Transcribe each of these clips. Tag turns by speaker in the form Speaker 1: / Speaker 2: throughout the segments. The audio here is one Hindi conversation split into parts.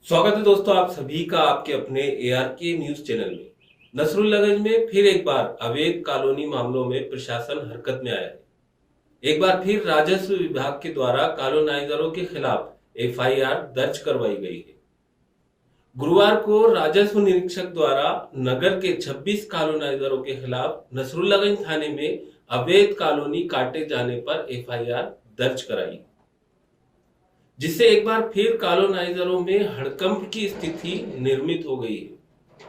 Speaker 1: स्वागत है दोस्तों, आप सभी का आपके अपने एआरके न्यूज चैनल में। नसरुल्लागंज में फिर एक बार अवैध कॉलोनी मामलों में प्रशासन हरकत में आया है। एक बार फिर राजस्व विभाग के द्वारा कॉलोनाइजरों के खिलाफ एफआईआर दर्ज करवाई गई है। गुरुवार को राजस्व निरीक्षक द्वारा नगर के 26 कॉलोनाइजरों के खिलाफ नसरुल्लागंज थाने में अवैध कॉलोनी काटे जाने पर एफआईआर दर्ज कराई, जिससे एक बार फिर कॉलोनाइजरों में हड़कंप की स्थिति निर्मित हो गई है।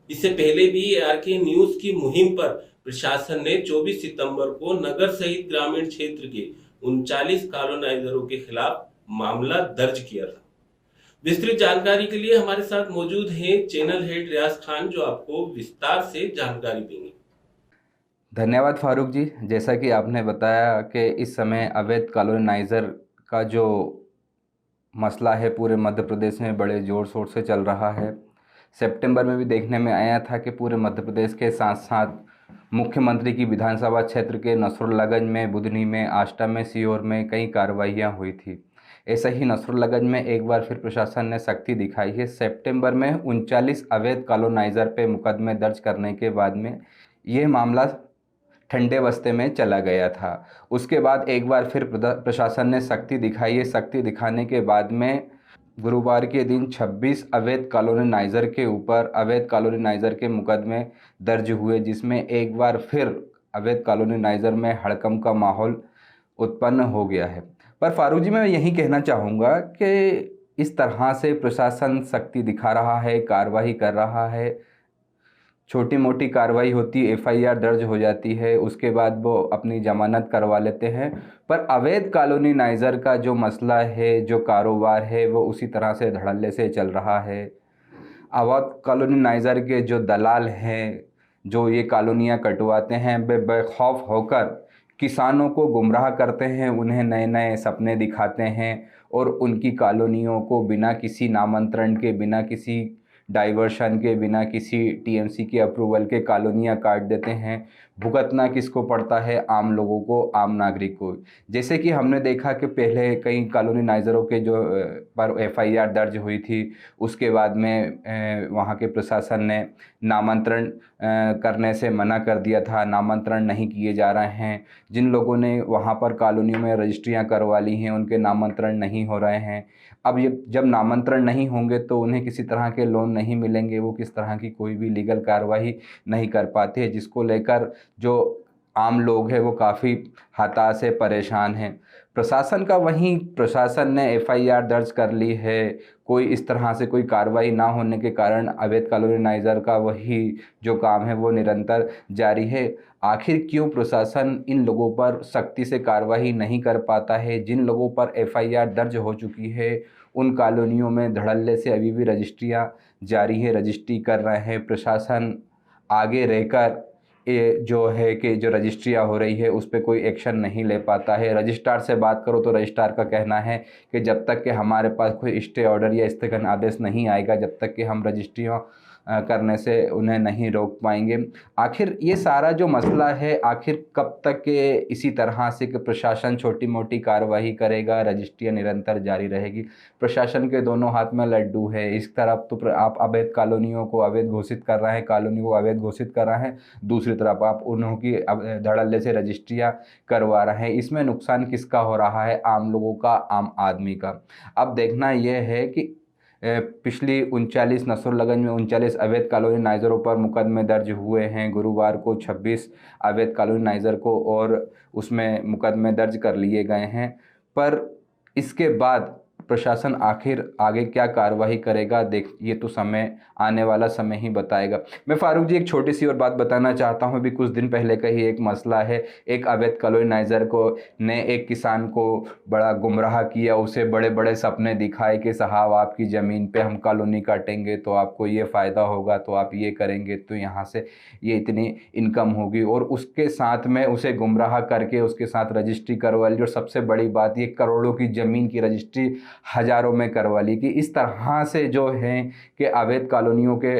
Speaker 1: इससे पहले भी एआरके न्यूज की मुहिम पर प्रशासन ने 24 सितंबर को नगर सहित ग्रामीण क्षेत्र के 39 कॉलोनाइजरों के खिलाफ मामला दर्ज किया था। विस्तृत जानकारी के लिए हमारे साथ मौजूद हैं चैनल हेड रियाज खान, जो आपको विस्तार से जानकारी देंगे।
Speaker 2: धन्यवाद फारूक जी। जैसा कि आपने बताया कि इस समय अवैध कॉलोनाइज़र का जो मसला है पूरे मध्य प्रदेश में बड़े ज़ोर शोर से चल रहा है। सितंबर में भी देखने में आया था कि पूरे मध्य प्रदेश के साथ साथ मुख्यमंत्री की विधानसभा क्षेत्र के नसरुल्लागंज में, बुधनी में, आष्टा में, सीहोर में कई कार्रवाइयाँ हुई थी। ऐसा ही नसरुल्लागंज में एक बार फिर प्रशासन ने सख्ती दिखाई है। सितंबर में 39 अवैध कॉलोनाइज़र पे मुकदमे दर्ज करने के बाद में ये मामला ठंडे बस्ते में चला गया था। उसके बाद एक बार फिर प्रशासन ने सख्ती दिखाई है। सख्ती दिखाने के बाद में गुरुवार के दिन 26 अवैध कॉलोनाइज़र के मुकदमे दर्ज हुए, जिसमें एक बार फिर अवैध कॉलोनाइज़र में हड़कंप का माहौल उत्पन्न हो गया है। पर फारूक जी, मैं यही कहना चाहूँगा कि इस तरह से प्रशासन सख्ती दिखा रहा है, कार्रवाई कर रहा है, छोटी मोटी कार्रवाई होती है, एफआईआर दर्ज हो जाती है, उसके बाद वो अपनी ज़मानत करवा लेते हैं। पर अवैध कॉलोनाइज़र का जो मसला है, जो कारोबार है, वो उसी तरह से धड़ल्ले से चल रहा है। अवैध कॉलोनाइज़र के जो दलाल हैं, जो ये कॉलोनियाँ कटवाते हैं, वे बेखौफ होकर किसानों को गुमराह करते हैं, उन्हें नए नए सपने दिखाते हैं और उनकी कॉलोनियों को बिना किसी नामांतरण के, बिना किसी डाइवर्शन के, बिना किसी टीएमसी के अप्रूवल के कॉलोनियाँ काट देते हैं। भुगतना किसको पड़ता है? आम लोगों को, आम नागरिक को। जैसे कि हमने देखा कि पहले कई कॉलोनाइज़रों के जो पर एफआईआर दर्ज हुई थी, उसके बाद में वहाँ के प्रशासन ने नामांतरण करने से मना कर दिया था। नामांतरण नहीं किए जा रहे हैं। जिन लोगों ने वहाँ पर कॉलोनियों में रजिस्ट्रियाँ करवा ली हैं, उनके नामांतरण नहीं हो रहे हैं। अब ये जब नामांतरण नहीं होंगे तो उन्हें किसी तरह के लोन नहीं मिलेंगे, वो किस तरह की कोई भी लीगल कार्रवाई नहीं कर पाते हैं, जिसको लेकर जो आम लोग हैं वो काफ़ी हताश है, परेशान हैं। प्रशासन ने एफआईआर दर्ज कर ली है। कोई इस तरह से कोई कार्रवाई ना होने के कारण अवैध कॉलोनाइज़र का वही जो काम है वो निरंतर जारी है। आखिर क्यों प्रशासन इन लोगों पर सख्ती से कार्रवाई नहीं कर पाता है? जिन लोगों पर एफआईआर दर्ज हो चुकी है, उन कॉलोनियों में धड़ल्ले से अभी भी रजिस्ट्रियाँ जारी है, रजिस्ट्री कर रहे हैं। प्रशासन आगे रहकर ये जो है कि जो रजिस्ट्रियाँ हो रही है उस पे कोई एक्शन नहीं ले पाता है। रजिस्ट्रार से बात करो तो रजिस्ट्रार का कहना है कि जब तक कि हमारे पास कोई स्टे ऑर्डर या स्थगन आदेश नहीं आएगा, जब तक कि हम रजिस्ट्रियाँ करने से उन्हें नहीं रोक पाएंगे। आखिर ये सारा जो मसला है, आखिर कब तक के इसी तरह से कि प्रशासन छोटी मोटी कार्रवाई करेगा, रजिस्ट्रियाँ निरंतर जारी रहेगी? प्रशासन के दोनों हाथ में लड्डू है। इस तरफ तो आप अवैध कॉलोनियों को अवैध घोषित कर रहे हैं, कॉलोनी को अवैध घोषित कर रहे हैं, दूसरी तरफ आप उन्हों की धड़ल्ले से रजिस्ट्रियाँ करवा रहे हैं। इसमें नुकसान किसका हो रहा है? आम लोगों का, आम आदमी का। अब देखना यह है कि पिछली 39 नसरुल्लागंज में 39 अवैध कॉलोनाइज़रों पर मुकदमे दर्ज हुए हैं। गुरुवार को 26 अवैध कॉलोनाइज़र को और उसमें मुकदमे दर्ज कर लिए गए हैं। पर इसके बाद प्रशासन आखिर आगे क्या कार्रवाई करेगा, ये तो समय, आने वाला समय ही बताएगा। मैं फारूक जी एक छोटी सी और बात बताना चाहता हूँ। अभी कुछ दिन पहले का ही एक मसला है। एक अवैध कॉलोनाइज़र को ने एक किसान को बड़ा गुमराह किया, उसे बड़े बड़े सपने दिखाए कि साहब आपकी ज़मीन पे हम कॉलोनी काटेंगे तो आपको ये फ़ायदा होगा, तो आप ये करेंगे तो यहाँ से ये इतनी इनकम होगी, और उसके साथ में उसे गुमराह करके उसके साथ रजिस्ट्री करवा ली। और सबसे बड़ी बात, ये करोड़ों की ज़मीन की रजिस्ट्री हजारों में करवा ली। कि इस तरह से जो हैं कि अवैध कॉलोनियों के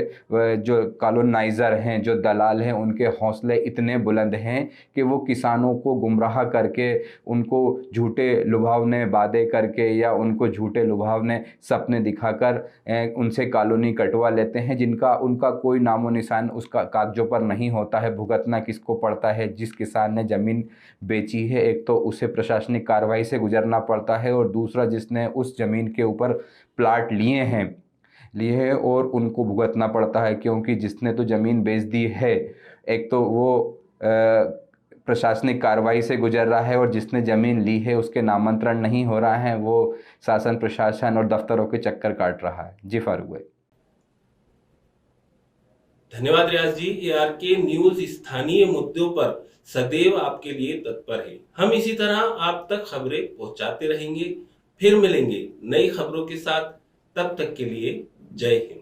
Speaker 2: जो कॉलोनाइज़र हैं, जो दलाल हैं, उनके हौसले इतने बुलंद हैं कि वो किसानों को गुमराह करके, उनको झूठे लुभावने वादे करके या उनको झूठे लुभावने सपने दिखाकर उनसे कॉलोनी कटवा लेते हैं, जिनका उनका कोई नामो निशान उसका कागजों पर नहीं होता है। भुगतना किसको पड़ता है? जिस किसान ने ज़मीन बेची है, एक तो उसे प्रशासनिक कार्रवाई से गुजरना पड़ता है, और दूसरा जिसने उस ज़मीन के ऊपर प्लाट लिए और उनको भुगतना पड़ता है, क्योंकि जिसने तो ज़मीन बेच दी है, एक तो वो प्रशासनिक कार्रवाई से गुजर रहा है, और जिसने ज़मीन ली है उसके नामांतरण नहीं हो रहा है, वो शासन प्रशासन और दफ्तरों के चक्कर काट रहा है। जी फारूक भाई।
Speaker 1: धन्यवाद रियाज जी। ARK न्यूज स्थानीय मुद्दों पर सदैव आपके लिए तत्पर है। हम इसी तरह आप तक खबरें पहुंचाते रहेंगे। फिर मिलेंगे नई खबरों के साथ। तब तक के लिए जय हिंद।